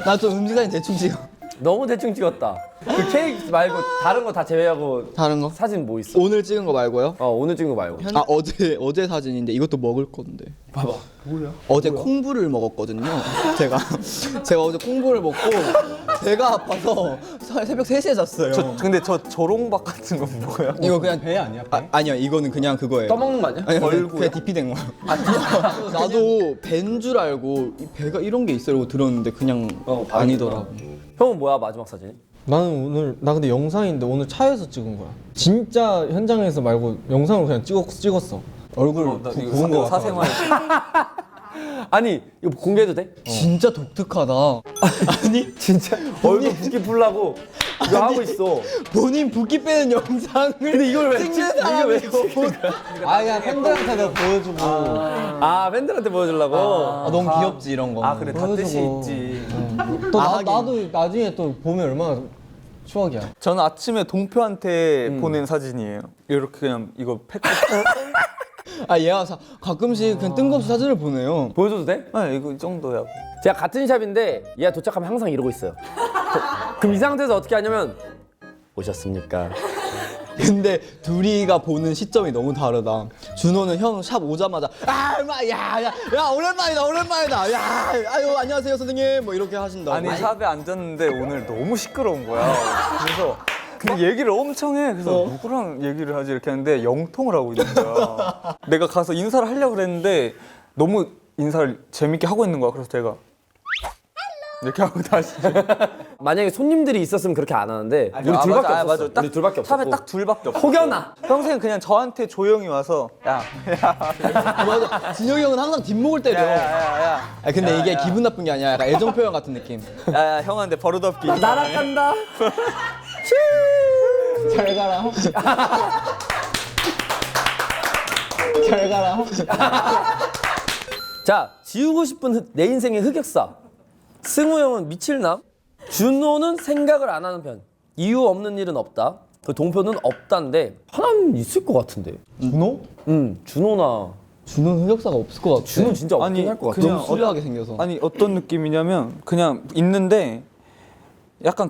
나 좀 음식 사진 대충 찍어. 너무 대충 찍었다. 그 케이크 말고 다른 거 다 제외하고 다른 거? 사진 뭐 있어? 오늘 찍은 거 말고요? 오늘 찍은 거 말고. 아 어제 사진인데 이것도 먹을 건데. 봐봐. 어제 콩부를 먹었거든요. 제가 어제 콩부를 먹고 배가 아파서 새벽 3시에 잤어요. 근데 저 조롱박 같은 건 뭐야? 이거 그냥 배 아니야 배? 아니야 이거는 그냥 그거예요. 떠먹는 거 아니야? 아니 그냥 DP 된 거야. 나도 배인 줄 알고 이 배가 이런 게 있어라고 들었는데 그냥 아니더라고. 형은 뭐야 마지막 사진? 나는 오늘 나 근데 영상인데 오늘 차에서 찍은 거야. 진짜 현장에서 말고 영상으로 그냥 찍었어. 얼굴 부은 거 같아. 사생활. 아니 이거 공개해도 돼? 진짜 독특하다. 아니 진짜 얼굴 붓기 풀라고 이거 하고 있어. 본인 붓기 빼는 영상을 근데 이걸 왜 찍는 찍- 이게 사람이 왜 찍는 거야? 아 그냥 팬들한테도 보여주고. 아 팬들한테 보여주려고. 너무 귀엽지 이런 거. 아 그래 다 뜻이 보여주고. 있지. 또 하긴. 나도 나중에 또 보면 얼마나 추억이야. 저는 아침에 동표한테 보낸 사진이에요. 이렇게 그냥 이거 팩. 아 얘가 가끔씩 그냥 뜬금없이 사진을 보내요. 보여줘도 돼? 네, 이거 이 정도야. 제가 같은 샵인데 얘가 도착하면 항상 이러고 있어요. 그럼 이 상태에서 어떻게 하냐면 오셨습니까? 근데 둘이가 보는 시점이 너무 다르다. 준호는 형 샵 오자마자 야야 오랜만이다 야 아유 안녕하세요 선생님 뭐 이렇게 하신다. 아니 샵에 앉았는데 오늘 너무 시끄러운 거야. 그래서 근데 얘기를 엄청 해. 그래서 누구랑 얘기를 하지 이렇게 하는데 영통을 하고 있는 거야. 내가 가서 인사를 하려고 그랬는데 너무 인사를 재밌게 하고 있는 거야. 그래서 제가 이렇게 하고 다시. 만약에 손님들이 있었으면 그렇게 안 하는데 우리 둘밖에 없었어. 맞아. 딱 우리 둘밖에 없었고. 샵에 딱 둘밖에 없어. 혹여나. 평생 그냥 저한테 조용히 와서 맞아. 진혁이 형은 항상 뒷목을 때려. 야야야야 아 근데 이게 기분 나쁜 게 아니야. 약간 애정 표현 같은 느낌. 야야 형한테 버릇없기. 날아간다. 잘 가라. 잘 가라. 자 지우고 싶은 내 인생의 흑역사. 승우 형은 미칠남. 준호는 생각을 안 하는 편. 이유 없는 일은 없다. 그 동표는 없다인데 하나는 있을 것 같은데. 준호? 준호나. 준호는 흑역사가 없을 것 같아. 준호 진짜 없긴 아니, 할 것 같아. 그냥 너무 수려하게 생겨서. 아니 어떤 느낌이냐면 그냥 있는데 약간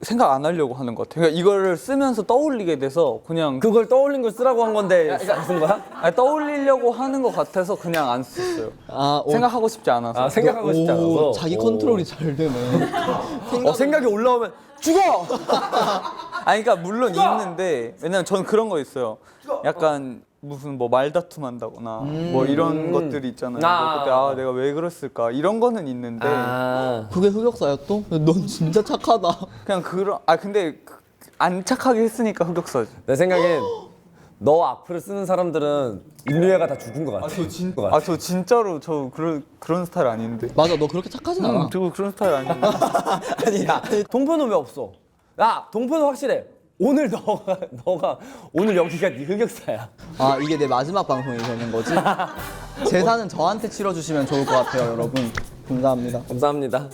생각 안 하려고 하는 것 같아. 그러니까 이거를 쓰면서 떠올리게 돼서 그냥 그걸 떠올린 걸 쓰라고 한 건데 쓴 거야? 아니, 떠올리려고 하는 것 같아서 그냥 안 썼어요. 생각하고 싶지 않아서. 아 생각하고 싶지 않아서. 자기 컨트롤이 잘 되네. 생각이 올라오면 죽어. 아니 그러니까 물론 있는데 왜냐면 저는 그런 거 있어요. 약간 무슨 뭐 말다툼 한다거나 뭐 이런 것들이 있잖아요. 아. 뭐 그때 내가 왜 그랬을까 이런 거는 있는데 그게 흑역사야 또? 넌 진짜 착하다. 그냥 그런 근데 안 착하게 했으니까 흑역사지. 내 생각엔 너 악플을 쓰는 사람들은 인류애가 다 죽은 것 같아. 저 진짜로 저 그런 스타일 아닌데. 맞아 너 그렇게 착하진 않아. 저 그런 스타일 아닌데. 아니야. 동표는 왜 없어? 야, 동표는 확실해. 오늘 너가 오늘 여기가 네 흑역사야. 아 이게 내 마지막 방송이 되는 거지? 제사는 저한테 치러주시면 좋을 것 같아요 여러분. 감사합니다. 감사합니다.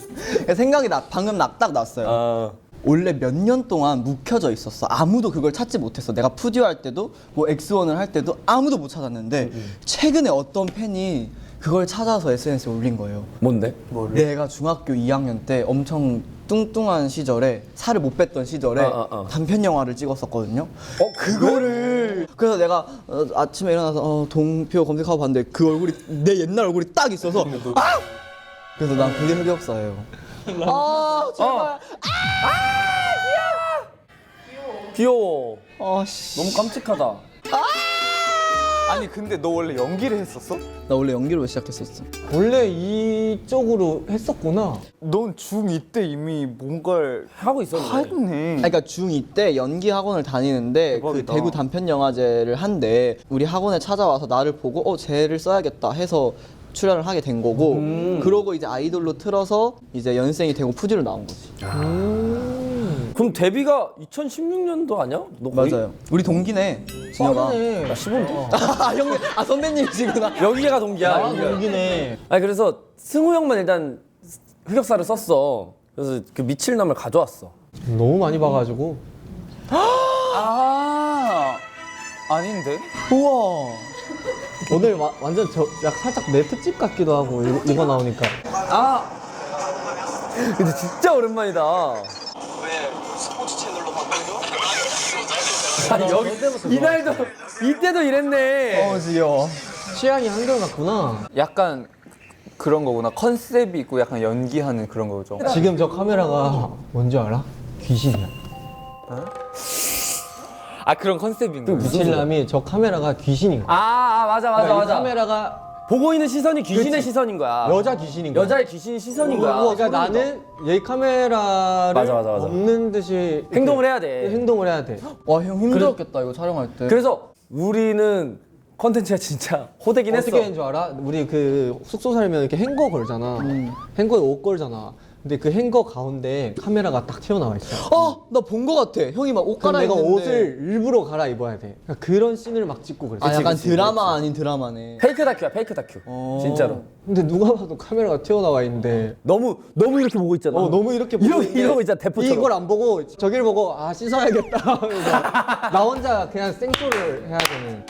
생각이 방금 딱 났어요. 원래 몇 년 동안 묵혀져 있었어. 아무도 그걸 찾지 못했어. 내가 푸디오 할 때도 뭐 X1을 할 때도 아무도 못 찾았는데 최근에 어떤 팬이 그걸 찾아서 SNS에 올린 거예요. 뭔데? 내가 중학교 2학년 때 엄청 뚱뚱한 시절에 살을 못 뺐던 시절에 단편 영화를 찍었었거든요. 그거를 그래서 내가 아침에 일어나서 동표 검색하고 봤는데 그 얼굴이 내 옛날 얼굴이 딱 있어서 그래서 난 그게 흑역사예요. 제발. 귀여워. 씨. 너무 깜찍하다. 아니 근데 너 원래 연기를 했었어? 나 원래 연기로 시작했었어. 원래 이쪽으로 했었구나. 넌 중2 때 이미 뭔가를 하고 있었는데. 했네. 그러니까 중2 때 연기 학원을 다니는데 그 대박이다. 대구 단편 영화제를 한대. 우리 학원에 찾아와서 나를 보고 쟤를 써야겠다 해서 출연을 하게 된 거고 그러고 이제 아이돌로 틀어서 이제 연생이 되고 푸디로 나온 거지. 그럼 데뷔가 2016년도 아니야? 너 거의? 맞아요. 우리 동기네. 진혁아. 빠르네. 나 15인데? 아 형님, 아 선배님이시구나. 여기가 동기야. 아, 여기가. 여기네. 아니 그래서 승우 형만 일단 흑역사를 썼어. 그래서 그 미칠남을 가져왔어. 너무 많이 봐가지고. 아 아닌데? 우와. 오늘 완전 약 살짝 내 특집 같기도 하고 이거 나오니까. 아 근데 진짜 오랜만이다. 아니 여기 이날도 이때도 이랬네. 지겨워. 취향이 한결같구나. 약간 그런 거구나. 컨셉이 있고 약간 연기하는 그런 거죠. 지금 저 카메라가 뭔지 알아? 귀신이야. 아 그런 컨셉인 거야. 미칠남이 저 카메라가 귀신인 거야. 아 맞아 맞아 그러니까 이 맞아. 카메라가 보고 있는 시선이 귀신의 그치. 시선인 거야. 여자 귀신인 거야. 여자의 귀신 시선인 거야. 그러니까 나는 얘 카메라를 맞아. 없는 듯이 행동을 해야 이렇게 돼. 행동을 해야 돼. 와 형 힘들었겠다 이거 촬영할 때. 그래서 우리는 컨텐츠가 진짜 호되긴 했어. 어떻게 하는 줄 알아? 우리 그 숙소 살면 이렇게 행거 걸잖아. 행거에 옷 걸잖아. 근데 그 행거 가운데 카메라가 딱 튀어나와 있어. 나 본 거 같아. 형이 막 옷 그럼 내가 갈아입는데. 옷을 일부러 갈아입어야 돼. 그러니까 그런 씬을 막 찍고 그랬어. 아 약간 그치, 드라마 아닌 드라마네. 페이크 다큐야 페이크 다큐. 진짜로. 근데 누가 봐도 카메라가 튀어나와 있는데 너무 이렇게 보고 있잖아. 너무 이렇게 보고 있는데 이러고 있잖아 대포처럼. 이걸 안 보고 저기를 보고 아 씻어야겠다 하면서 나 혼자 그냥 생쇼를 해야 되는.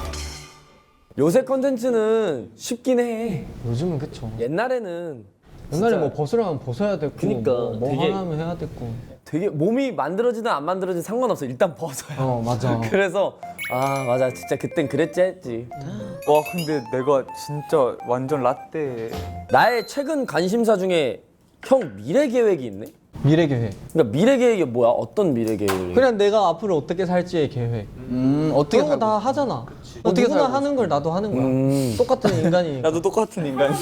요새 컨텐츠는 쉽긴 해. 요즘은 그쵸. 옛날에는 옛날에 진짜 뭐 벗으라면 벗어야 됐고 그니까, 뭐 되게- 하라면 해야 됐고. 되게 몸이 만들어지든 안 만들어지든 상관없어. 일단 벗어요. 맞아. 그래서 아 맞아 진짜 그땐 그랬지 했지. 와 근데 내가 진짜 완전 라떼. 나의 최근 관심사 중에 형 미래 계획이 있네. 미래 계획. 그러니까 미래 계획이 뭐야? 어떤 미래 계획을? 그냥 내가 앞으로 어떻게 살지의 계획. 어떻게 그런 거 살고 다 하잖아. 어떻게 누구나 살고 하는 걸 나도 하는 거야. 똑같은 인간이. 나도 똑같은 인간이.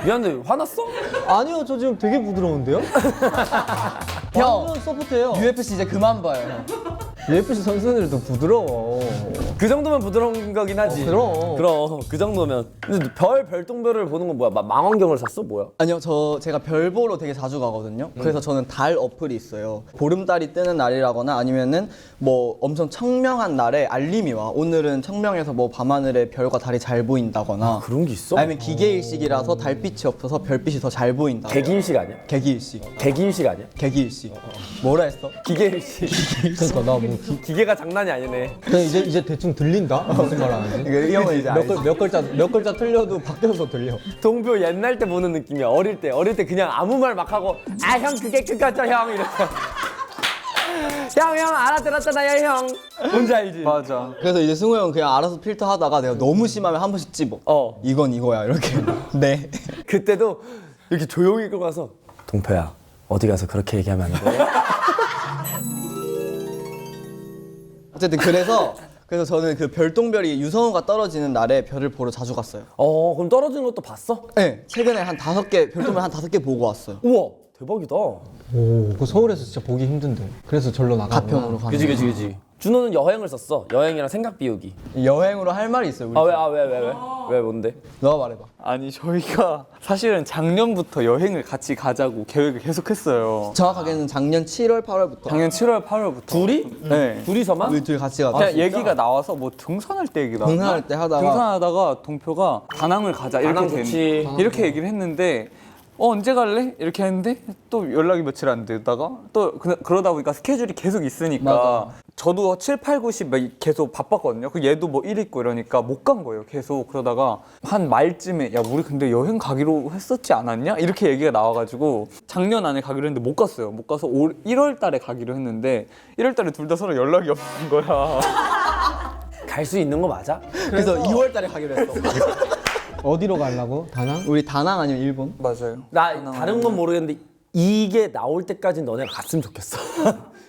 미안한데 화났어? 아니요, 저 지금 되게 부드러운데요? 형 완전 소프트해요. UFC 이제 그만 봐요. UFC 선수들도 부드러워. 그 정도면 부드러운 거긴 하지. 그럼. 그 정도면. 근데 별똥별을 보는 건 뭐야? 망원경을 샀어? 뭐야? 아니요, 제가 별 보러 되게 자주 가거든요. 그래서 저는 달 어플이 있어요. 보름달이 뜨는 날이라거나 아니면은 뭐 엄청 청명한 날에 알림이 와. 오늘은 청명해서 뭐 밤하늘에 별과 달이 잘 보인다거나. 그런 게 있어? 아니면 기계일식이라서 달빛이 없어서 별빛이 더 잘 보인다. 개기일식 아니야? 개기일식. 개기일식 아니야? 개기일식. 뭐라 했어? 기계일식. 그러니까 나 뭐 기계가 장난이 아니네. 그냥 이제 대충 들린다. 무슨 말 하는지. 이 형은 이제 알지. 몇 글자 틀려도 바뀌어서 들려. 동표 옛날 때 보는 느낌이야. 어릴 때 그냥 아무 말 막 하고 아 형 그게 그거죠 형 이렇게. 형 알아들었잖아요 형. 뭔지 알지? 맞아. 그래서 이제 승우 형 그냥 알아서 필터 하다가 내가 너무 심하면 한 번씩 집어. 이건 이거야 이렇게. 네. 그때도 이렇게 조용히 끌고 가서 동표야 어디 가서 그렇게 얘기하면 안 돼. 어쨌든 그래서 저는 그 별똥별이 유성우가 떨어지는 날에 별을 보러 자주 갔어요. 그럼 떨어지는 것도 봤어? 네. 최근에 한 5개 별똥별 한 5개 보고 왔어요. 우와 대박이다. 오, 그 서울에서 진짜 보기 힘든데. 그래서 절로 나가. 가평으로 가는. 그지. 준호는 여행을 썼어. 여행이랑 생각 비우기. 여행으로 할 말이 있어요. 우리. 왜 뭔데? 너가 말해봐. 아니 저희가 사실은 작년부터 여행을 같이 가자고 계획을 계속했어요. 정확하게는 작년 7월, 8월부터. 작년 7월, 8월부터. 둘이? 네. 둘이서만? 우리 둘이 같이 가자. 그냥 얘기가 나와서 뭐 등산할 때 얘기 나왔나? 등산할 때 하다가 등산하다가 동표가 다낭을 가자 이렇게 다낭 좋지. 이렇게 얘기를 했는데 언제 갈래? 이렇게 했는데 또 연락이 며칠 안 되다가 또 그러다 보니까 스케줄이 계속 있으니까 맞아. 저도 7, 8, 9, 10 계속 바빴거든요. 그 얘도 뭐 일 있고 이러니까 못 간 거예요. 계속 그러다가 한 말쯤에 야 우리 근데 여행 가기로 했었지 않았냐? 이렇게 얘기가 나와가지고 작년 안에 가기로 했는데 못 갔어요. 못 가서 1월 달에 가기로 했는데 1월 달에 둘 다 서로 연락이 없는 거야. 갈 수 있는 거 맞아? 그래서 2월 달에 가기로 했어. 어디로 가려고? 다낭? 우리 다낭 아니면 일본? 맞아요. 나 다른 건 모르겠는데 이게 나올 때까지 너네가 갔으면 좋겠어.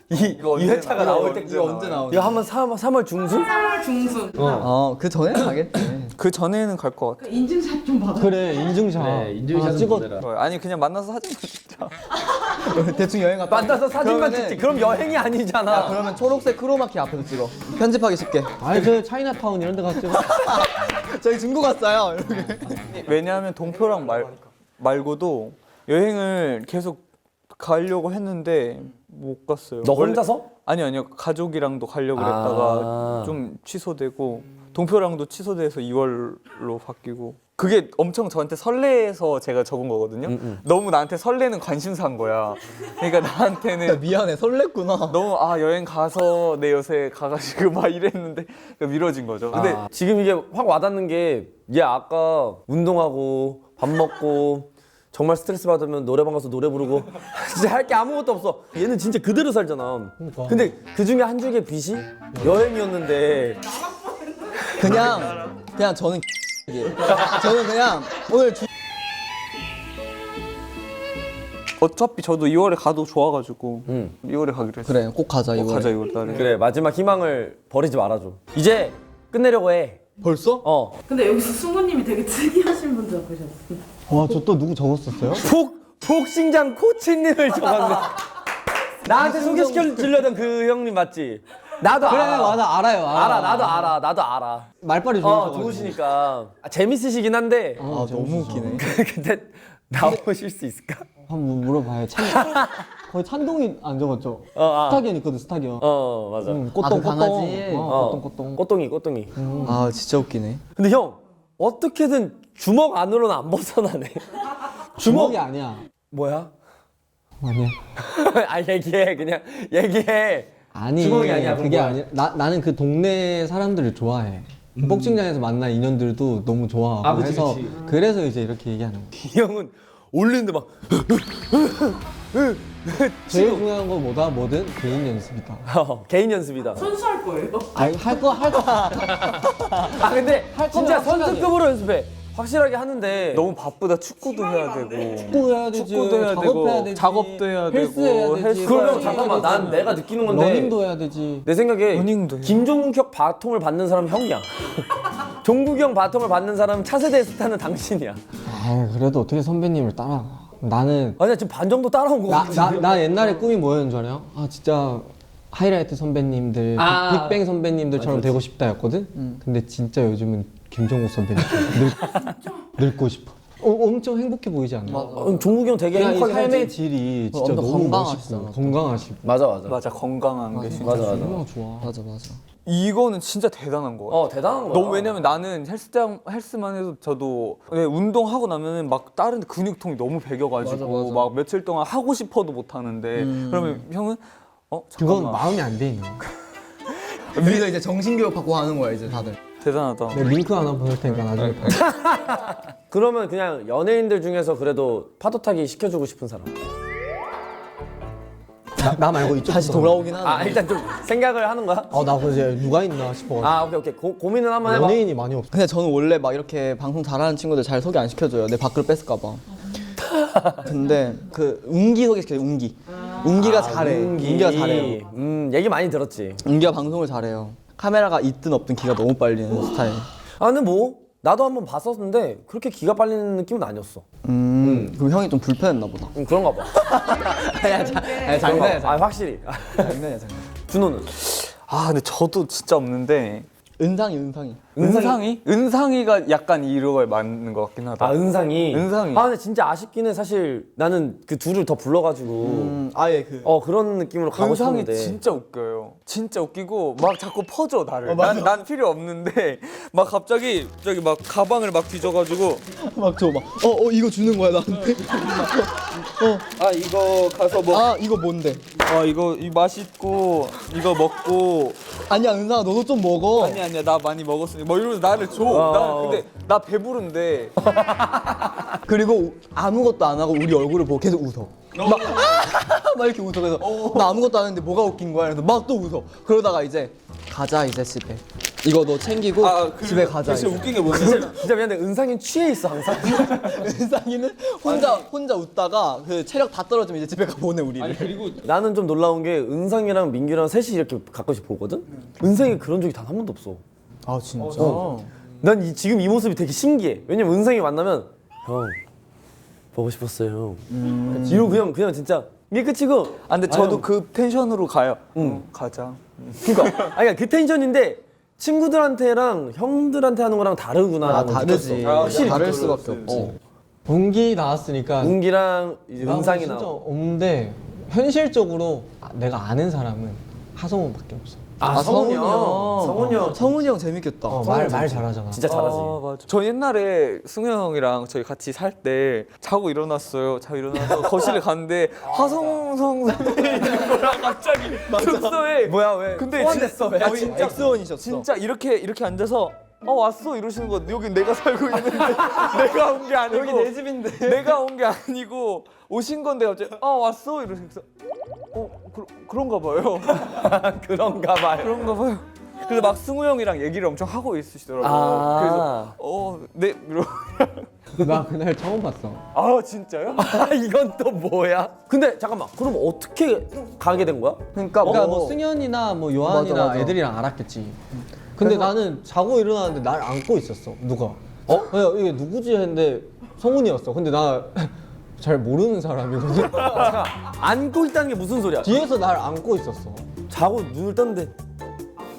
이 회차가 나올 때 이거 언제 나오냐? 이거 한번 3월 중순? 3월 중순. 그 전에 가겠지. 그 전에는 갈 것 같아. 그 인증샷 좀 받아. 그래 인증샷. 네, 인증샷 하나 찍어. 아니 그냥 만나서 사진만 찍자. 대충 여행 갔다. 만나서 사진만 그러면은- 찍지. 그럼 여행이 아니잖아. 그러면 초록색 크로마키 앞에서 찍어. 편집하기 쉽게. 아니 그 차이나타운 이런 데 가서 찍어. 저희 중국 갔어요. 이렇게. 왜냐하면 동표랑 말고도 여행을 계속 가려고 했는데 못 갔어요. 너 원래- 혼자서? 아니요 가족이랑도 가려고 아. 그랬다가 좀 취소되고 동표랑도 취소돼서 2월로 바뀌고 그게 엄청 저한테 설레서 제가 적은 거거든요. 너무 나한테 설레는 관심사인 거야. 그러니까 나한테는 미안해 설렜구나. 너무 여행 가서 내 요새 가가지고 막 이랬는데 미뤄진 거죠. 근데 지금 이게 확 와닿는 게 얘 아까 운동하고 밥 먹고 정말 스트레스 받으면 노래방 가서 노래 부르고 진짜 할 게 아무것도 없어. 얘는 진짜 그대로 살잖아. 근데 그 중에 한 줄기의 빛이 여행이었는데 그냥 저는 저는 그냥 오늘 어차피 저도 2월에 가도 좋아가지고 2월에 가기로 했어요. 그래 꼭 가자 이거. 가자 2월 달에. 그래 마지막 희망을 버리지 말아줘. 이제 끝내려고 해. 벌써? 근데 여기서 승우님이 되게 특이하신 분 적으셨어요. 와저 또 누구 적었었어요? 복싱장 코치님을 적었네. 나한테 소개시켜 주려던 그 형님 맞지? 나도 그래 알아. 맞아 알아요. 나도 알아. 말빨이 좋으셔가지고. 좋으시니까 재밌으시긴 한데 너무 웃기네. 근데 나오실 수 있을까? 한번 물어봐요. 거의 찬동이 안 적었죠? 스타기언 있거든 스타기언. 맞아. 꽃동 그 강아지. 꽃동. 꼬똥이. 아 진짜 웃기네. 근데 형 어떻게든 주먹 안으로는 안 벗어나네. 주먹이 아니야. 뭐야? 아니야. 얘기해 그냥 얘기해. 아니 주먹이 아니야, 그럼 그게 뭐야? 아니야. 나는 그 동네 사람들을 좋아해. 복싱장에서 만난 인연들도 너무 좋아하고 그치, 해서 그치. 그래서 이제 이렇게 얘기하는 거야. 이 형은 올리는데 막 제일 중요한 거 뭐든 개인 연습이다. 개인 연습이다. 선수할 거예요. 아니 할거 근데 할 진짜 거면 확실하게. 선수급으로 연습해. 확실하게 하는데 너무 바쁘다. 축구도 해야 되고. 축구 해야 되지. 축구도 해야 작업해야 되고, 되지. 작업도 해야 헬스 되고, 해야 되지. 헬스 그러면 해야 잠깐만 해야 난 되지. 내가 느끼는 건데 러닝도 해야 되지. 내 생각에 러닝도 해. 김종국 바통을 받는 사람은 형이야. 종국이 형 바통을 받는 사람은 차세대 스타는 당신이야. 아 그래도 어떻게 선배님을 따라가. 나는 아니야 지금 반 정도 따라온 거 같아. 나 옛날에 꿈이 뭐였는 줄 알아요? 아 진짜 하이라이트 선배님들, 빅뱅 선배님들처럼 되고 싶다였거든. 근데 진짜 요즘은 김종국 선배님처럼 늙고 싶어. 엄청 행복해 보이지 않나? 종국이 형 되게 그냥 이 행복하게 삶의 살지. 질이 진짜 엄청 너무 건강하시잖아. 멋있고 건강하시고. 맞아. 맞아 건강한 게 진짜. 얼마나 좋아. 맞아. 이거는 진짜 대단한 거 같아. 대단한 거야. 너무 왜냐면 나는 헬스만 해도 저도 운동하고 나면은 막 다른 근육통이 너무 배겨가지고 막 며칠 동안 하고 싶어도 못 하는데 그러면 형은 그건 잠깐만 마음이 안 돼 있는 거야. 우리가 이제 정신교육 받고 하는 거야 이제 다들. 대단하다. 내가 링크 하나 보낼 테니까 나중에 봐. 그러면 그냥 연예인들 중에서 그래도 파도 타기 시켜주고 싶은 사람. 나 말고 이쪽 다시 돌아오긴 하네. 일단 좀 생각을 하는 거야? 나 그래서 누가 있나 싶어가지고. 오케이. 고민은 한번 해봐. 연예인이 많이 없어. 근데 저는 원래 막 이렇게 방송 잘하는 친구들 잘 소개 안 시켜줘요. 내 밖으로 뺏을까 봐. 근데 그 운기 소개시켜요. 운기가 잘해. 운기가 잘해요. 얘기 많이 들었지. 운기가 방송을 잘해요. 카메라가 있든 없든 기가 너무 빨리는 스타일. 근데 뭐 나도 한번 봤었는데 그렇게 기가 빨리는 느낌은 아니었어. 그럼 형이 좀 불편했나 보다. 그런가 봐. 장난이야. 확실히. 장난. 준호는? 근데 저도 진짜 없는데 은상이. 은상이가 약간 이거에 맞는 것 같긴 하다. 은상이. 은상이. 근데 진짜 아쉽긴 해. 사실 나는 그 둘을 더 불러가지고 아예 그. 그런 느낌으로 가고 은상이 싶은데. 진짜 웃겨요. 진짜 웃기고 막 자꾸 퍼줘 나를. 난 필요 없는데 막 갑자기 저기 막 가방을 막 뒤져가지고 막 저 막. 이거 주는 거야 나한테. 이거 가서 뭐 이거 뭔데? 이거 맛있고 이거 먹고 아니야 은상아 너도 좀 먹어. 아니야 나 많이 먹었으니 뭐 이러면서 나를 줘. 나 근데 나 배부른데 그리고 아무것도 안 하고 우리 얼굴을 보고 계속 웃어. 막 이렇게 웃어. 그래서 나 아무것도 안 했는데 뭐가 웃긴 거야. 그래서 막 또 웃어. 그러다가 이제 가자 이제 집에. 이거 너 챙기고 집에 가자. 진짜 이거. 웃긴 게 뭐냐면 진짜 미안한데 은상이 취해 있어 항상. 은상이는 혼자 웃다가 그 체력 다 떨어지면 이제 집에 가 보내 우리를. 그리고 나는 좀 놀라운 게 은상이랑 민규랑 셋이 이렇게 가끔씩 보거든. 은상이 그런 적이 단 한 번도 없어. 아 진짜. 난 지금 이 모습이 되게 신기해. 왜냐면 은상이 만나면 형 보고 싶었어요. 이러고 그냥 진짜 이게 끝이고. 아 근데 저도 그 텐션으로 가요. 가자. 그러니까 그 텐션인데 친구들한테랑 형들한테 하는 거랑 다르구나. 아 다르지. 확실히 다를 느껴져. 수밖에 없지. 동기 나왔으니까 은기랑 이제 나하고 은상이 진짜 나와. 없는데 현실적으로 내가 아는 사람은 하성우밖에 없어. 성훈이 형. 성훈이 형 재밌겠다. 말 잘하잖아. 진짜 잘하지. 아, 맞아. 저 옛날에 승우 형이랑 저희 같이 살 때 자고 일어났어요. 자고 일어나서 거실에 갔는데 하성성 선배님 있는 거랑 갑자기 숙소에 뭐야 왜? 근데 소환됐어. 왜? 거의 엑스원이셨어. 진짜 이렇게 앉아서 왔어 이러시는 거 여기 내가 살고 있는데 내가 온 게 아니고 여기 내 집인데 내가 온 게 아니고 오신 건데 갑자기 왔어 이러시면서 그런가 봐요. 그런가 봐요. 그런가 봐요. 그래서 막 승우 형이랑 얘기를 엄청 하고 있으시더라고요. 아. 그래서 네 이러. 나 그날 처음 봤어. 아 진짜요? 이건 또 뭐야? 근데 잠깐만. 그럼 어떻게 가게 된 거야? 그러니까 그러니까 뭐 승현이나 뭐 요한이나 맞아, 맞아. 애들이랑 알았겠지. 근데 나는 자고 일어나는데 날 안고 있었어. 누가? 야, 이게 누구지 했는데 성훈이었어. 근데 나 잘 모르는 사람이거든. 안고 있다는 게 무슨 소리야? 뒤에서 날 안고 있었어. 자고 눈을 떴는데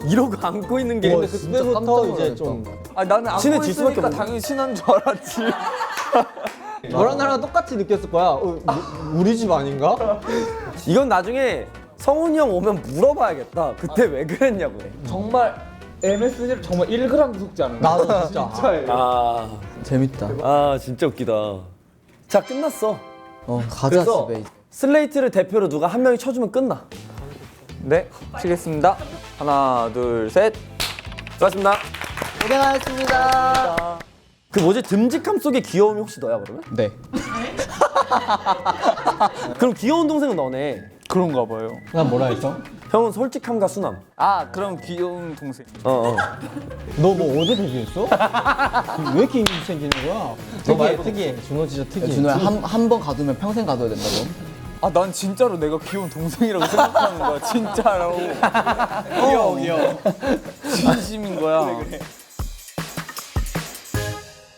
이러고 안고 있는 게. 근데 진짜 깜짝 그때부터 이제 놀랐다. 좀 나는 안고 친해질 수밖에 있으니까 없네. 당연히 친한 줄 알았지. 너랑 나랑 똑같이 느꼈을 거야. 우리 집 아닌가? 이건 나중에 성훈이 형 오면 물어봐야겠다. 그때 왜 그랬냐고. 정말 MSG 정말 1g도 속지 않은 거. 나도 진짜. 재밌다. 진짜 웃기다. 자, 끝났어. 가자 그래서 집에. 슬레이트를 대표로 누가 한 명이 쳐주면 끝나. 네 치겠습니다. 하나 둘 셋. 수고하셨습니다. 고생하셨습니다. 그 뭐지? 듬직함 속에 귀여움이 혹시 너야 그러면? 네. 그럼 귀여운 동생은 너네. 그런가 봐요. 난 뭐라 했어? 형은 솔직함과 순함. 그럼 귀여운 동생. 어. 너 뭐 어제 데뷔했어? 왜 이렇게 인기 챙기는 거야? 특이해. 준호 진짜 특이해. 준호야 한 번 가두면 평생 가둬야 된다고. 난 진짜로 내가 귀여운 동생이라고 생각하는 거야. 진짜로. 귀여워. 진심인 거야.